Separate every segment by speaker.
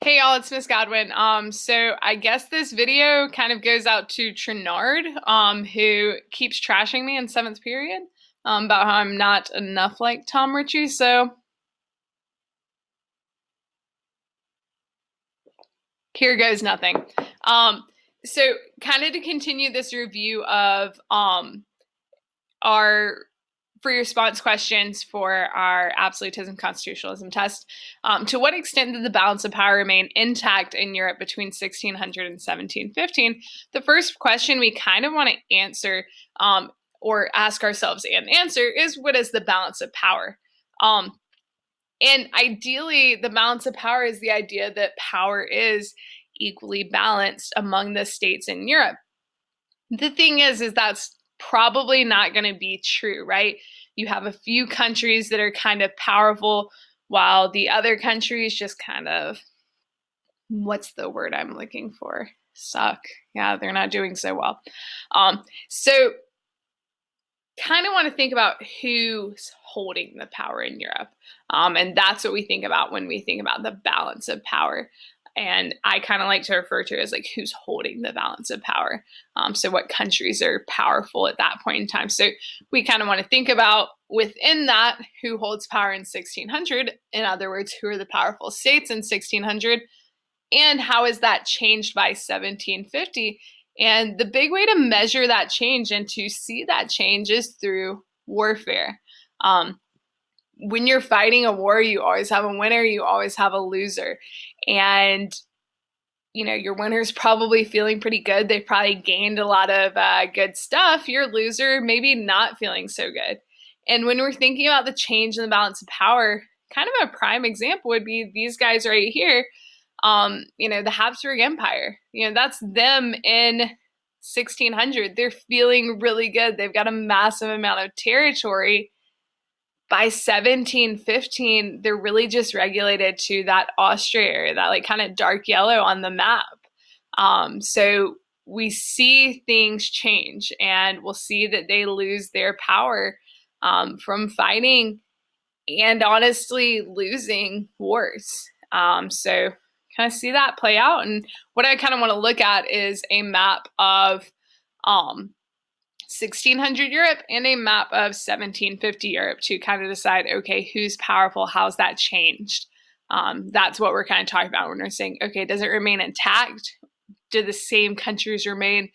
Speaker 1: Hey y'all, it's Miss Godwin. So I guess this video kind of goes out to Trinard, who keeps trashing me in seventh period, about how I'm not enough like Tom Ritchie. So here goes nothing. Um, so kind of to continue this review of our free response questions for our absolutism constitutionalism test. To what extent did the balance of power remain intact in Europe between 1600 and 1715? The first question we kind of want to answer or ask ourselves and answer is, what is the balance of power? And ideally, the balance of power is the idea that power is equally balanced among the states in Europe. The thing is that's probably not going to be true, right? You have a few countries that are kind of powerful while the other countries just kind of, what's the word I'm looking for? Suck. Yeah, they're not doing so well. So kind of want to think about who's holding the power in Europe. And that's what we think about when we think about the balance of power. And I kind of like to refer to it as like who's holding the balance of power. So what countries are powerful at that point in time. So we kind of want to think about within that who holds power in 1600. In other words, who are the powerful states in 1600, and how is that changed by 1750? And the big way to measure that change and to see that change is through warfare. When you're fighting a war, you always have a winner, you always have a loser. And your winner's probably feeling pretty good. They've probably gained a lot of good stuff. Your loser maybe not feeling so good. And when we're thinking about the change in the balance of power, kind of a prime example would be these guys right here. The Habsburg Empire. That's them in 1600. They're feeling really good. They've got a massive amount of territory. By 1715, they're really just regulated to that Austria area, that like kind of dark yellow on the map. So we see things change, and we'll see that they lose their power from fighting and honestly losing wars. So kind of see that play out. And what I kind of want to look at is a map of 1600 Europe and a map of 1750 Europe to kind of decide, okay, who's powerful? How's that changed? That's what we're kind of talking about when we're saying, okay, does it remain intact? Do the same countries remain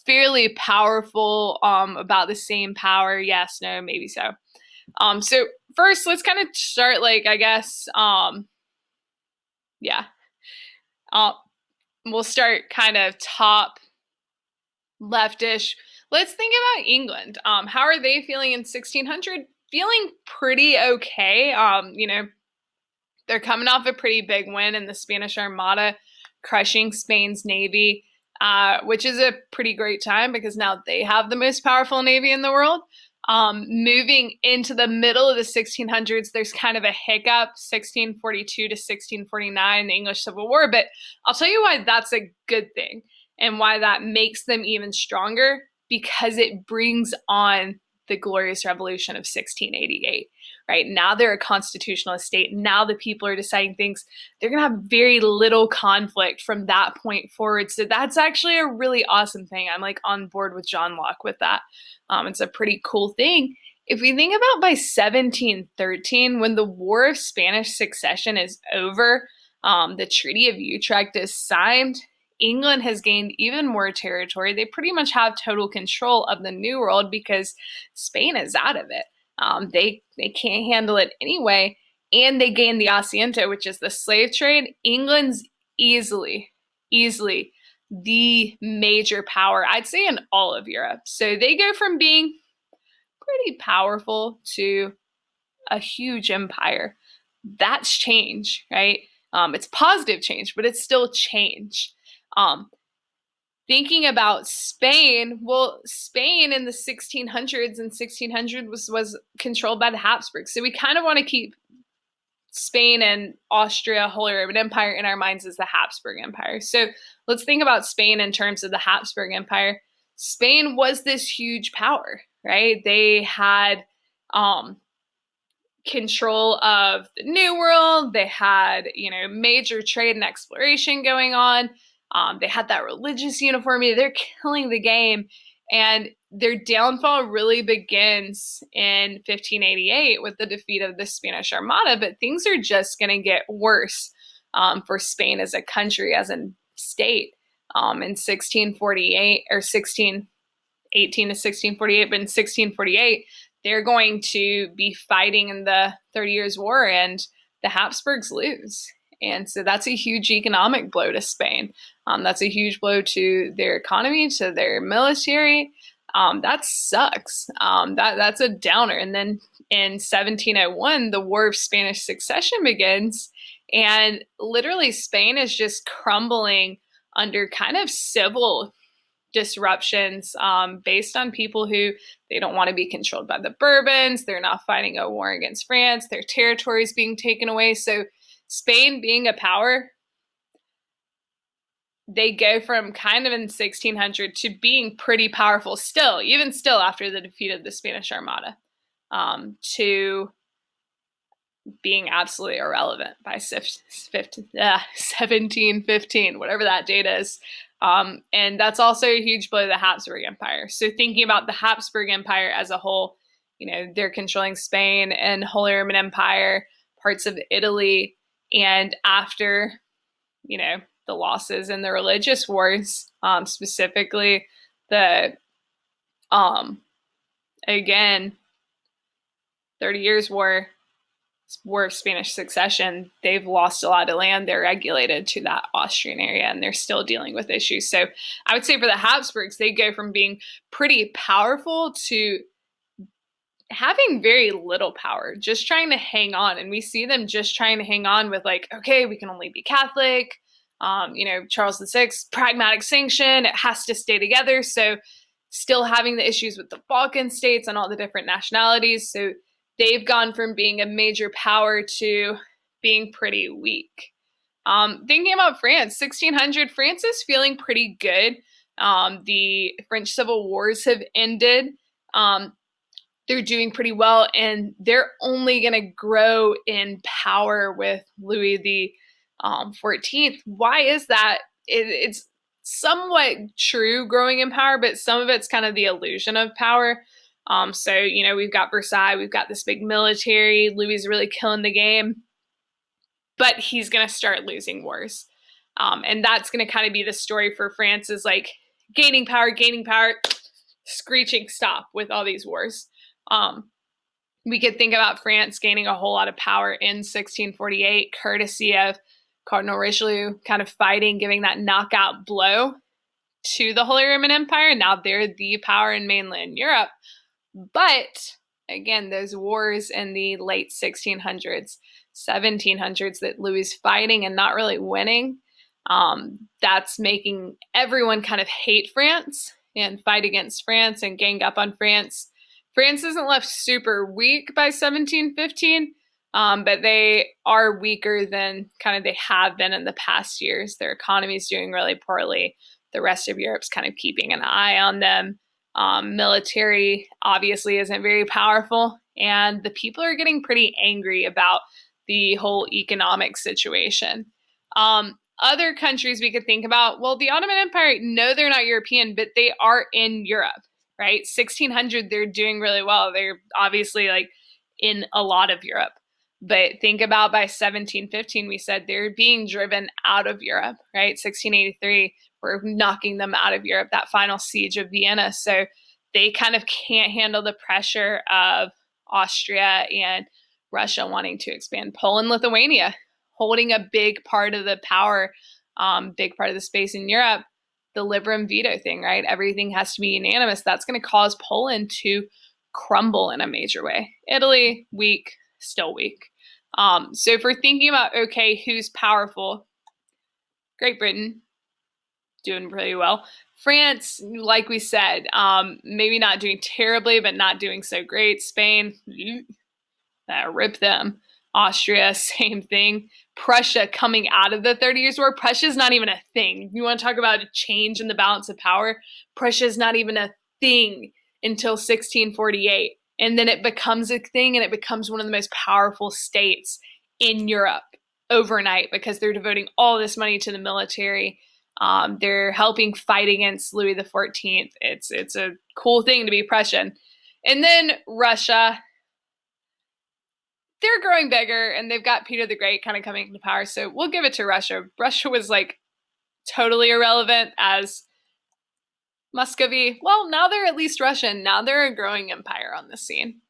Speaker 1: fairly powerful, about the same power? Yes, no, maybe so. So first, let's kind of start, like, I guess, yeah. We'll start kind of top leftish. Let's think about England. How are they feeling in 1600? Feeling pretty okay. They're coming off a pretty big win in the Spanish Armada, crushing Spain's navy, which is a pretty great time because now they have the most powerful navy in the world. Moving into the middle of the 1600s, there's kind of a hiccup, 1642 to 1649, the English Civil War. But I'll tell you why that's a good thing and why that makes them even stronger, because it brings on the Glorious Revolution of 1688. Right now, they're a constitutional state. Now the people are deciding things. They're going to have very little conflict from that point forward. So that's actually a really awesome thing. I'm like on board with John Locke with that. It's a pretty cool thing. If we think about by 1713, when the War of Spanish Succession is over, the Treaty of Utrecht is signed, England has gained even more territory. They pretty much have total control of the New World because Spain is out of it. They can't handle it anyway, and they gain the Asiento, which is the slave trade. England's easily the major power, I'd say, in all of Europe. So they go from being pretty powerful to a huge empire. That's change, right? It's positive change, but it's still change. Thinking about Spain, well, Spain in the 1600s and 1600 was controlled by the Habsburgs. So we kind of want to keep Spain and Austria, Holy Roman Empire, in our minds as the Habsburg Empire. So let's think about Spain in terms of the Habsburg Empire. Spain was this huge power, right? They had control of the New World. They had, major trade and exploration going on. They had that religious uniformity. They're killing the game. And their downfall really begins in 1588 with the defeat of the Spanish Armada, but things are just going to get worse for Spain as a country, as a state. In 1648 or 1618 to 1648, but in 1648, they're going to be fighting in the 30 Years' War, and the Habsburgs lose. And so that's a huge economic blow to Spain. That's a huge blow to their economy, to their military. That sucks. That's a downer. And then in 1701, the War of Spanish Succession begins, and literally Spain is just crumbling under kind of civil disruptions based on people who they don't want to be controlled by the Bourbons. They're not fighting a war against France. Their territory is being taken away. So Spain being a power, they go from kind of in 1600 to being pretty powerful still, even still after the defeat of the Spanish Armada, to being absolutely irrelevant by 1715, whatever that date is. And that's also a huge blow to the Habsburg Empire. So thinking about the Habsburg Empire as a whole, they're controlling Spain and Holy Roman Empire, parts of Italy, and after, the losses in the religious wars, specifically the, again, 30 Years' War, War of Spanish Succession, they've lost a lot of land. They're regulated to that Austrian area, and they're still dealing with issues. So I would say for the Habsburgs, they go from being pretty powerful to having very little power, just trying to hang on. And we see them just trying to hang on with okay, we can only be Catholic. Charles VI, pragmatic sanction, it has to stay together. So still having the issues with the Balkan states and all the different nationalities. So they've gone from being a major power to being pretty weak. Thinking about France, 1600, France is feeling pretty good. The French Civil Wars have ended. They're doing pretty well, and they're only going to grow in power with Louis the 14th. Why is that? It's somewhat true growing in power, but some of it's kind of the illusion of power. So, we've got Versailles, we've got this big military, Louis is really killing the game, but he's going to start losing wars. And that's going to kind of be the story for France, is gaining power, screeching stop with all these wars. We could think about France gaining a whole lot of power in 1648, courtesy of Cardinal Richelieu kind of fighting, giving that knockout blow to the Holy Roman Empire. Now they're the power in mainland Europe. But again, those wars in the late 1600s, 1700s that Louis is fighting and not really winning, that's making everyone kind of hate France and fight against France and gang up on France. France isn't left super weak by 1715, but they are weaker than kind of they have been in the past years. Their economy is doing really poorly. The rest of Europe's kind of keeping an eye on them. Military obviously isn't very powerful, and the people are getting pretty angry about the whole economic situation. Other countries we could think about, well, the Ottoman Empire, no, they're not European, but they are in Europe, right? 1600, they're doing really well. They're obviously in a lot of Europe. But think about by 1715, we said they're being driven out of Europe, right? 1683, we're knocking them out of Europe, that final siege of Vienna. So they kind of can't handle the pressure of Austria and Russia wanting to expand. Poland, Lithuania, holding a big part of the power, big part of the space in Europe. The liberum veto thing, right? Everything has to be unanimous. That's going to cause Poland to crumble in a major way. Italy, weak, still weak. So if we're thinking about, okay, who's powerful? Great Britain, doing pretty well. France, like we said, maybe not doing terribly, but not doing so great. Spain, rip them. Austria, same thing. Prussia coming out of the 30 Years' War. Prussia's not even a thing. You want to talk about a change in the balance of power? Prussia's not even a thing until 1648. and then it becomes a thing and it becomes one of the most powerful states in Europe overnight because they're devoting all this money to the military. They're helping fight against Louis the 14th. It's a cool thing to be Prussian. And then Russia, they're growing bigger and they've got Peter the Great kind of coming into power. So we'll give it to Russia. Russia was like totally irrelevant as Muscovy. Well, now they're at least Russian. Now they're a growing empire on the scene.